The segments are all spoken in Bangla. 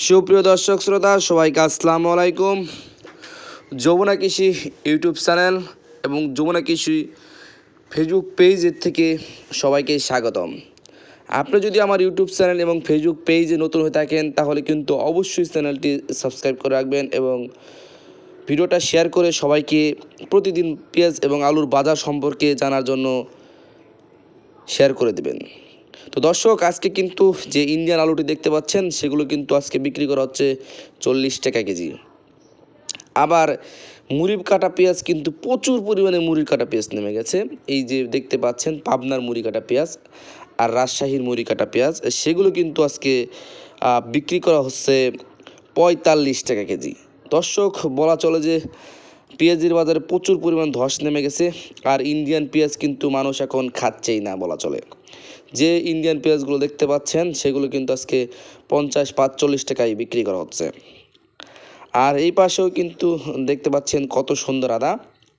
সুপ্রিয় দর্শক শ্রোতা সবাইকে আসসালামু আলাইকুম। যমুনা কৃষি ইউটিউব চ্যানেল এবং যমুনা কৃষি ফেসবুক পেজের থেকে সবাইকে স্বাগতম। আপনি যদি আমার ইউটিউব চ্যানেল এবং ফেসবুক পেজে নতুন হয়ে থাকেন তাহলে কিন্তু অবশ্যই চ্যানেলটি সাবস্ক্রাইব করে রাখবেন এবং ভিডিওটা শেয়ার করে সবাইকে প্রতিদিন পেঁয়াজ এবং আলুর বাজার সম্পর্কে জানার জন্য শেয়ার করে দেবেন। তো দর্শক, আজকে কিন্তু যে ইন্ডিয়ান আলুটি দেখতে পাচ্ছেন সেগুলো কিন্তু আজকে বিক্রি করা হচ্ছে 40 টাকা কেজি। আবার মুড়ি কাটা পেঁয়াজ কিন্তু প্রচুর পরিমাণে মুড়ি কাটা পেঁয়াজ নেমে গেছে। এই যে দেখতে পাচ্ছেন পাবনার মুড়ি কাটা পেঁয়াজ আর রাজশাহীর মুড়ি কাটা পেঁয়াজ, সেগুলো কিন্তু আজকে বিক্রি করা হচ্ছে 45 টাকা কেজি। দর্শক, বলা চলে যে পেঁয়াজের বাজারে প্রচুর পরিমাণ ধস নেমে গেছে, আর ইন্ডিয়ান পেঁয়াজ কিন্তু মানুষ এখন খাচ্ছেই না বলা চলে। যে ইন্ডিয়ান পেঁয়াজগুলো দেখতে পাচ্ছেন সেগুলো কিন্তু আজকে 50-45 টাকায় বিক্রি করা হচ্ছে। আর এই পাশেও কিন্তু দেখতে পাচ্ছেন কত সুন্দর আদা,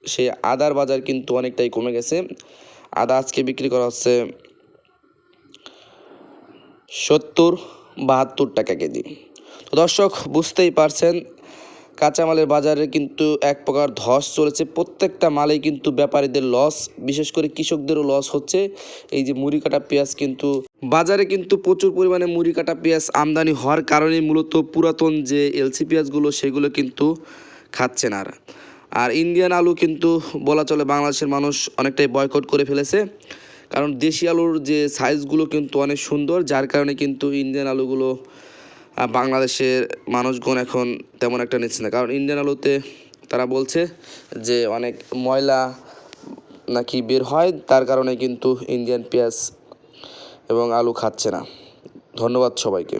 সেই আদার বাজার কিন্তু অনেকটাই কমে গেছে। আদা আজকে বিক্রি করা হচ্ছে 70-72 টাকা কেজি। তো দর্শক, বুঝতেই পারছেন কাঁচামালের বাজারে কিন্তু এক প্রকার ধস চলেছে। প্রত্যেকটা মালেই কিন্তু ব্যাপারীদের লস, বিশেষ করে কৃষকদেরও লস হচ্ছে। এই যে মুড়ি কাটা পেঁয়াজ কিন্তু বাজারে কিন্তু প্রচুর পরিমাণে মুড়ি কাটা পেঁয়াজ আমদানি হওয়ার কারণে মূলত পুরাতন যে এলসি পেঁয়াজগুলো সেগুলো কিন্তু খাচ্ছে না। আর ইন্ডিয়ান আলু কিন্তু বলা চলে বাংলাদেশের মানুষ অনেকটাই বয়কট করে ফেলেছে, কারণ দেশি আলুর যে সাইজগুলো কিন্তু অনেক সুন্দর, যার কারণে কিন্তু ইন্ডিয়ান আলুগুলো বাংলাদেশের মানুষগণ এখন তেমন একটা নিচ্ছে না। কারণ ইন্ডিয়ান আলুতে তারা বলছে যে অনেক ময়লা নাকি বের হয়, তার কারণে কিন্তু ইন্ডিয়ান পেঁয়াজ এবং আলু খাচ্ছে না। ধন্যবাদ সবাইকে।